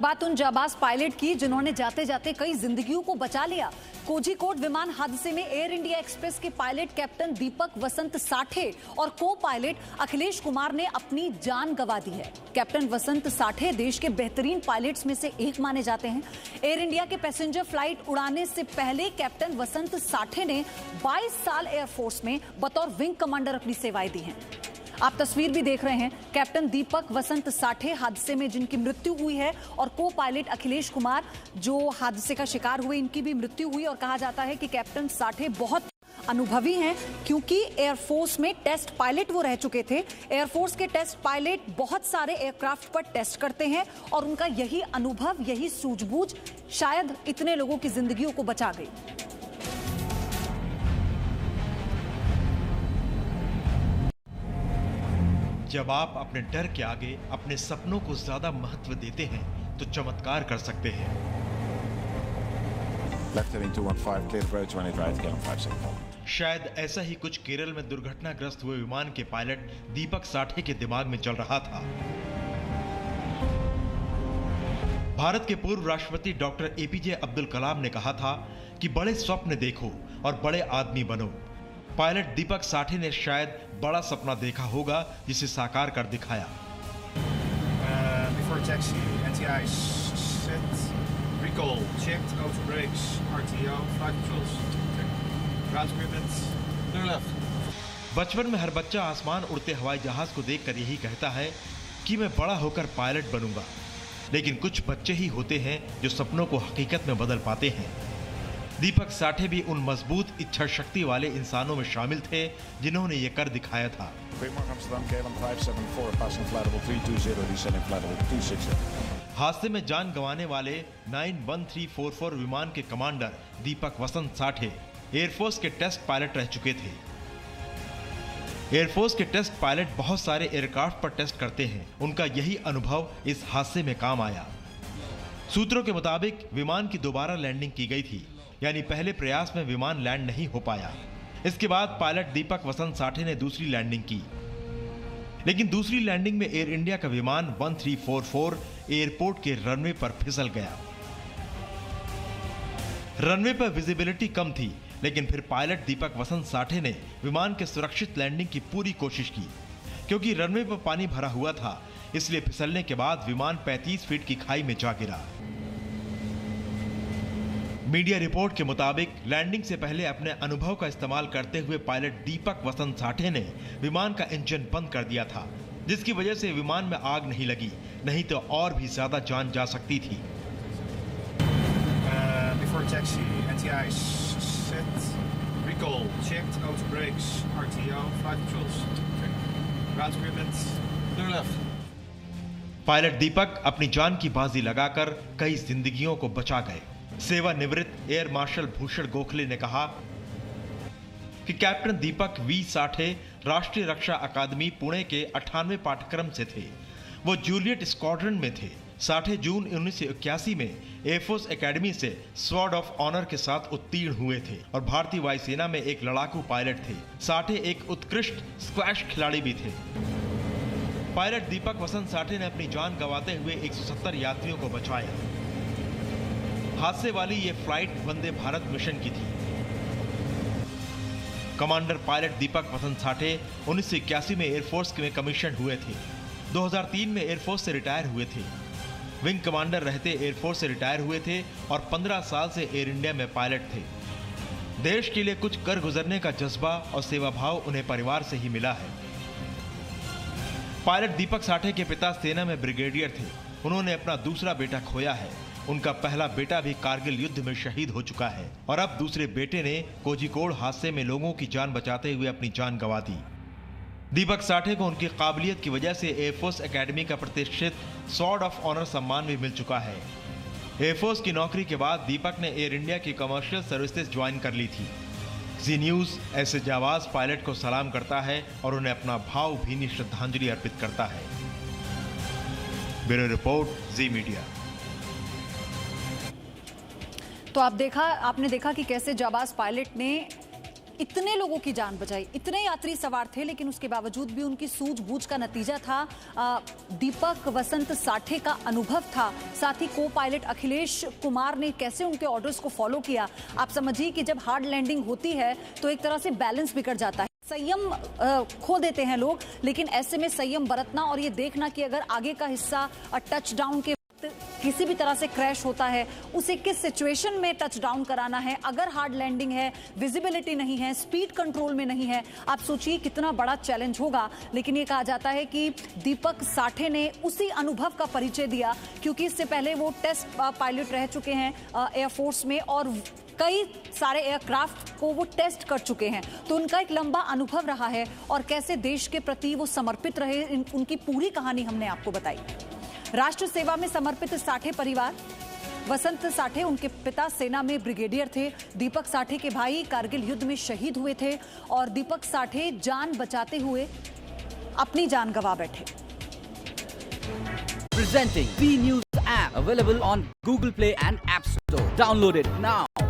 बात उन जाबाज पायलट की जिन्होंने जाते जाते कई जिंदगियों को बचा लिया। कोझिकोड विमान हादसे में एयर इंडिया एक्सप्रेस के पायलट कैप्टन दीपक वसंत साठे और को पायलट अखिलेश कुमार ने अपनी जान गंवा दी है। कैप्टन वसंत साठे देश के बेहतरीन पायलट्स में से एक माने जाते हैं। एयर इंडिया के पैसेंजर फ्लाइट उड़ाने से पहले कैप्टन वसंत साठे ने 22 साल एयरफोर्स में बतौर विंग कमांडर अपनी सेवाएं दी हैं। आप तस्वीर भी देख रहे हैं, कैप्टन दीपक वसंत साठे हादसे में जिनकी मृत्यु हुई है और को पायलट अखिलेश कुमार जो हादसे का शिकार हुए, इनकी भी मृत्यु हुई। और कहा जाता है कि कैप्टन साठे बहुत अनुभवी हैं क्योंकि एयरफोर्स में टेस्ट पायलट वो रह चुके थे। एयरफोर्स के टेस्ट पायलट बहुत सारे एयरक्राफ्ट पर टेस्ट करते हैं और उनका यही अनुभव, यही सूझबूझ शायद इतने लोगों की जिंदगियों को बचा गई। जब आप अपने डर के आगे अपने सपनों को ज्यादा महत्व देते हैं तो चमत्कार कर सकते हैं। शायद ऐसा ही कुछ केरल में दुर्घटनाग्रस्त हुए विमान के पायलट दीपक साठे के दिमाग में चल रहा था। भारत के पूर्व राष्ट्रपति डॉक्टर एपीजे अब्दुल कलाम ने कहा था कि बड़े स्वप्न देखो और बड़े आदमी बनो। पायलट दीपक साठे ने शायद बड़ा सपना देखा होगा जिसे साकार कर दिखाया। Before taxi, NTI set, recall, checked, auto brakes, RTO, flight controls, ground equipment, clear left। बचपन में हर बच्चा आसमान उड़ते हवाई जहाज को देखकर यही कहता है कि मैं बड़ा होकर पायलट बनूंगा। लेकिन कुछ बच्चे ही होते हैं जो सपनों को हकीकत में बदल पाते हैं। दीपक साठे भी उन मजबूत इच्छा शक्ति वाले इंसानों में शामिल थे जिन्होंने ये कर दिखाया था। हादसे में जान गंवाने वाले 91344 विमान के कमांडर दीपक वसंत साठे एयरफोर्स के टेस्ट पायलट रह चुके थे। एयरफोर्स के टेस्ट पायलट बहुत सारे एयरक्राफ्ट पर टेस्ट करते हैं। उनका यही अनुभव इस हादसे में काम आया। सूत्रों के मुताबिक विमान की दोबारा लैंडिंग की गई थी, यानी पहले प्रयास में विमान लैंड नहीं हो पाया। इसके बाद पायलट दीपक वसंत साठे ने दूसरी लैंडिंग की, लेकिन दूसरी लैंडिंग में एयर इंडिया का विमान 1344 एयरपोर्ट के रनवे पर फिसल गया। रनवे पर विजिबिलिटी कम थी, लेकिन फिर पायलट दीपक वसंत साठे ने विमान के सुरक्षित लैंडिंग की पूरी कोशिश की। क्योंकि रनवे पर पानी भरा हुआ था, इसलिए फिसलने के बाद विमान 35 फीट की खाई में जा गिरा। मीडिया रिपोर्ट के मुताबिक लैंडिंग से पहले अपने अनुभव का इस्तेमाल करते हुए पायलट दीपक वसंत साठे ने विमान का इंजन बंद कर दिया था, जिसकी वजह से विमान में आग नहीं लगी, नहीं तो और भी ज्यादा जान जा सकती थी। Before taxi, NTI set, recall, checked, auto brakes, RTO, flight controls, ground equipment, clear left। Pilot Deepak अपनी जान की बाजी लगाकर कई जिंदगियों को बचा गए। सेवानिवृत्त एयर मार्शल भूषण गोखले ने कहा कि कैप्टन दीपक वी साठे राष्ट्रीय रक्षा अकादमी पुणे के 98वें पाठ्यक्रम से थे। वो जूलियट स्क्वाड्रन में थे। साठे जून 1981 में एयरफोर्स एकेडमी से स्वॉर्ड ऑफ ऑनर के साथ उत्तीर्ण हुए थे और भारतीय वायुसेना में एक लड़ाकू पायलट थे। साठे एक उत्कृष्ट स्क्वैश खिलाड़ी भी थे। पायलट दीपक वसंत साठे ने अपनी जान गंवाते हुए 170 यात्रियों को बचाया। हादसे वाली ये फ्लाइट वंदे भारत मिशन की थी। कमांडर पायलट दीपक वसंत साठे 1981 में एयरफोर्स में कमीशन हुए थे। 2003 में एयरफोर्स से रिटायर हुए थे। विंग कमांडर रहते एयरफोर्स से रिटायर हुए थे और 15 साल से एयर इंडिया में पायलट थे। देश के लिए कुछ कर गुजरने का जज्बा और सेवा भाव उन्हें परिवार से ही मिला है। पायलट दीपक साठे के पिता सेना में ब्रिगेडियर थे। उन्होंने अपना दूसरा बेटा खोया है। उनका पहला बेटा भी कारगिल युद्ध में शहीद हो चुका है और अब दूसरे बेटे ने कोझिकोड हादसे में लोगों की जान बचाते हुए अपनी जान गंवा दी। दीपक साठे को उनकी काबिलियत की वजह से एयरफोर्स एकेडमी का प्रतिष्ठित स्वॉर्ड ऑफ ऑनर सम्मान भी मिल चुका है। एयरफोर्स की नौकरी के बाद दीपक ने एयर इंडिया की कमर्शियल सर्विसेज ज्वाइन कर ली थी। जी न्यूज ऐसे जाबाज पायलट को सलाम करता है और उन्हें अपना भावभीनी श्रद्धांजलि अर्पित करता है। ब्यूरो रिपोर्ट, जी मीडिया। तो आपने देखा कि कैसे जाबाज पायलट ने इतने लोगों की जान बचाई, इतने यात्री सवार थे, लेकिन उसके बावजूद भी उनकी सूझबूझ का नतीजा था दीपक वसंत साठे का अनुभव था। साथ ही को पायलट अखिलेश कुमार ने कैसे उनके ऑर्डर्स को फॉलो किया। आप समझिए कि जब हार्ड लैंडिंग होती है तो एक तरह से बैलेंस बिगड़ जाता है, संयम खो देते हैं लोग। लेकिन ऐसे में संयम बरतना और ये देखना कि अगर आगे का हिस्सा टच डाउन के किसी भी तरह से क्रैश होता है, उसे किस सिचुएशन में टच डाउन कराना है। अगर हार्ड लैंडिंग है, विजिबिलिटी नहीं है, स्पीड कंट्रोल में नहीं है, आप सोचिए कितना बड़ा चैलेंज होगा। लेकिन ये कहा जाता है कि दीपक साठे ने उसी अनुभव का परिचय दिया, क्योंकि इससे पहले वो टेस्ट पायलट रह चुके हैं एयरफोर्स में और कई सारे एयरक्राफ्ट को वो टेस्ट कर चुके हैं। तो उनका एक लंबा अनुभव रहा है और कैसे देश के प्रति वो समर्पित रहे, उनकी पूरी कहानी हमने आपको बताई। राष्ट्र सेवा में समर्पित साठे परिवार, वसंत साठे उनके पिता सेना में ब्रिगेडियर थे। दीपक साठे के भाई कारगिल युद्ध में शहीद हुए थे और दीपक साठे जान बचाते हुए अपनी जान गंवा बैठे। Presenting B News app available on Google Play and App Store. Download it now.